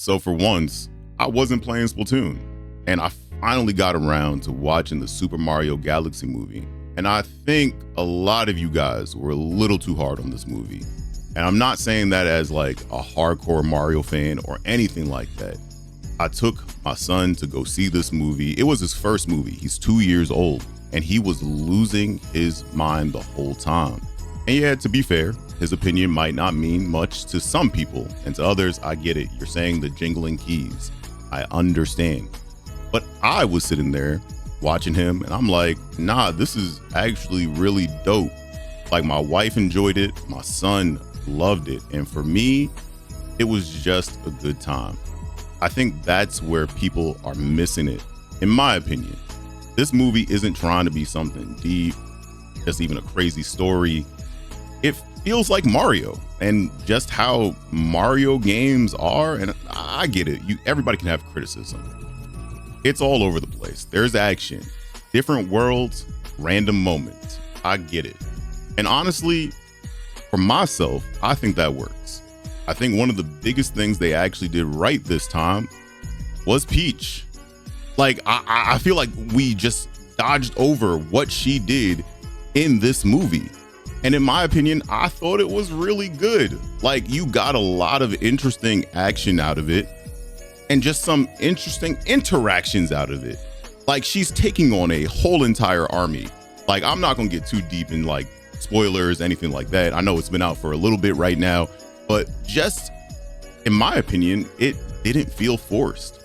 So for once, I wasn't playing Splatoon, and I finally got around to watching the Super Mario Galaxy movie. And I think a lot of you guys were a little too hard on this movie. And I'm not saying that as like a hardcore Mario fan or anything like that. I took my son to go see this movie. It was his first movie. He's 2 years old, and he was losing his mind the whole time. And yeah, to be fair, his opinion might not mean much to some people, and to others, I get it. You're saying the jingling keys. I understand. But I was sitting there watching him, and I'm like, nah, this is actually really dope. Like, my wife enjoyed it, my son loved it, and for me, it was just a good time. I think that's where people are missing it, in my opinion. This movie isn't trying to be something deep, just even a crazy story. It feels like Mario and just how Mario games are. And I get it. Everybody can have criticism. It's all over the place. There's action, different worlds, random moments. I get it. And honestly, for myself, I think that works. I think one of the biggest things they actually did right this time was Peach. Like, I feel like we just dodged over what she did in this movie. And in my opinion, I thought it was really good. Like, you got a lot of interesting action out of it and just some interesting interactions out of it. Like, she's taking on a whole entire army. Like, I'm not gonna get too deep in like spoilers, anything like that. I know it's been out for a little bit right now, but just in my opinion, it didn't feel forced.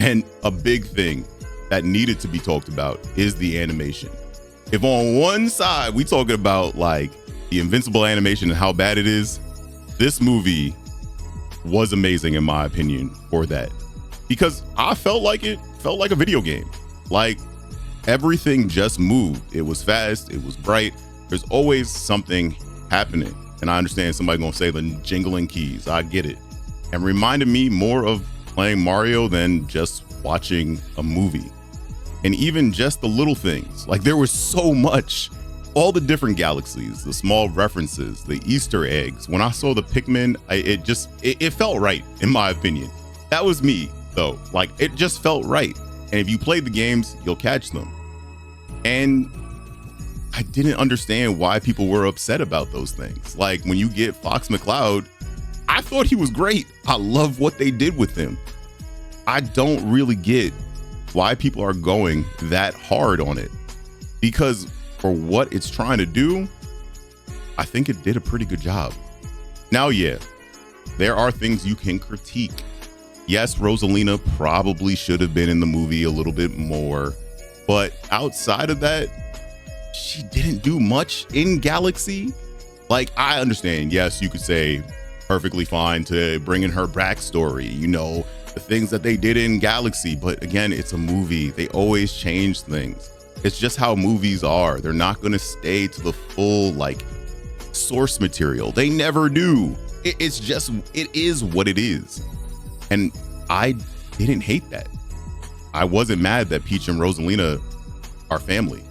And a big thing that needed to be talked about is the animation. If on one side we talking about like the Invincible animation and how bad it is, this movie was amazing in my opinion for that. Because I felt like a video game. Like, everything just moved. It was fast, it was bright. There's always something happening. And I understand somebody gonna say the jingling keys. I get it. And reminded me more of playing Mario than just watching a movie. And even just the little things, like there was so much, all the different galaxies, the small references, the Easter eggs. When I saw the Pikmin, it felt right, in my opinion. That was me though. Like, it just felt right. And if you played the games, you'll catch them. And I didn't understand why people were upset about those things. Like, when you get Fox McCloud, I thought he was great. I love what they did with him. I don't really get why people are going that hard on it, because for what it's trying to do, I think it did a pretty good job. Now, yeah, there are things you can critique. Yes, Rosalina probably should have been in the movie a little bit more, but outside of that, she didn't do much in Galaxy. Like, I understand, yes, you could say perfectly fine to bring in her backstory, you know, the things that they did in Galaxy, but again, it's a movie. They always change things. It's just how movies are. They're not going to stay to the full like source material. They never do. It is what it is. And I didn't hate that. I wasn't mad that Peach and Rosalina are family.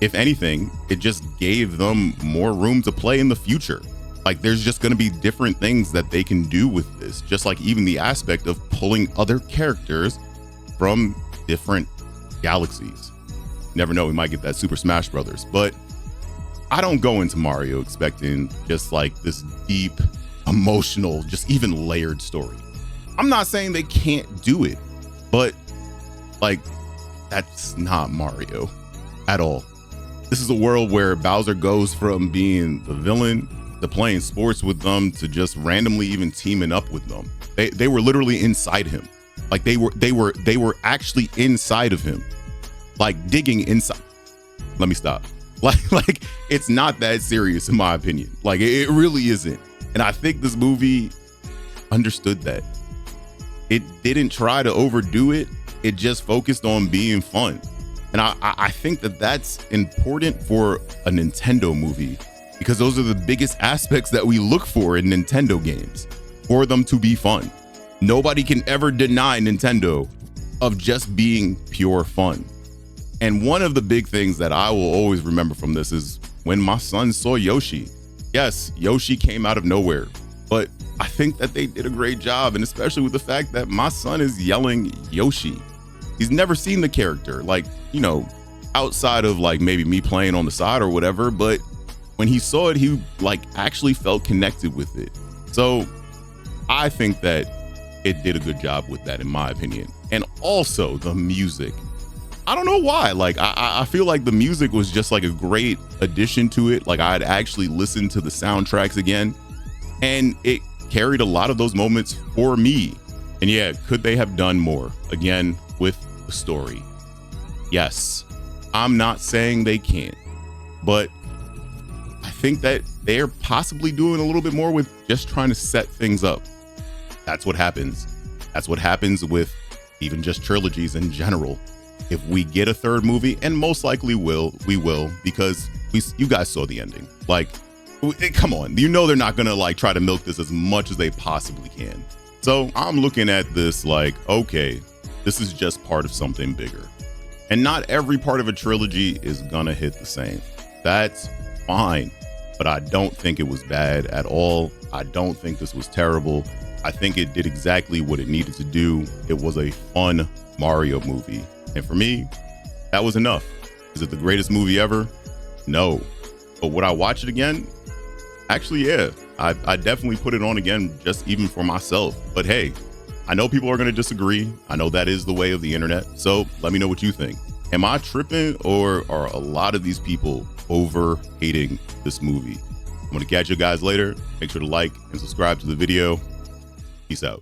If anything, it just gave them more room to play in the future. Like, there's just going to be different things that they can do with this, just like even the aspect of pulling other characters from different galaxies. Never know, we might get that Super Smash Brothers. But I don't go into Mario expecting just like this deep, emotional, just even layered story. I'm not saying they can't do it, but like, that's not Mario at all. This is a world where Bowser goes from being the villain to playing sports with them to just randomly even teaming up with them. They were literally inside him. Like, they were actually inside of him, like digging inside. Let me stop. Like it's not that serious in my opinion. Like, it really isn't. And I think this movie understood that. It didn't try to overdo it. It just focused on being fun. And I think that that's important for a Nintendo movie, because those are the biggest aspects that we look for in Nintendo games, for them to be fun. Nobody can ever deny Nintendo of just being pure fun. And one of the big things that I will always remember from this is when my son saw Yoshi. Yes, Yoshi came out of nowhere, but I think that they did a great job, and especially with the fact that my son is yelling Yoshi. He's never seen the character, like, you know, outside of like maybe me playing on the side or whatever, but when he saw it, he like actually felt connected with it. So I think that it did a good job with that, in my opinion. And also the music. I don't know why. Like, I feel like the music was just like a great addition to it. Like, I had actually listened to the soundtracks again, and it carried a lot of those moments for me. And yeah, could they have done more? Again, with the story. Yes. I'm not saying they can't, but I think that they're possibly doing a little bit more with just trying to set things up. That's what happens. That's what happens with even just trilogies in general. If we get a third movie, and most likely we will, because you guys saw the ending. Like, come on, you know they're not gonna like try to milk this as much as they possibly can. So I'm looking at this like, okay, this is just part of something bigger. And not every part of a trilogy is gonna hit the same. That's fine, but I don't think it was bad at all. I don't think this was terrible. I think it did exactly what it needed to do. It was a fun Mario movie. And for me, that was enough. Is it the greatest movie ever? No. But would I watch it again? Actually, yeah. I definitely put it on again, just even for myself. But hey, I know people are going to disagree. I know that is the way of the internet. So let me know what you think. Am I tripping, or are a lot of these people over hating this movie? I'm going to catch you guys later. Make sure to like and subscribe to the video. Peace out.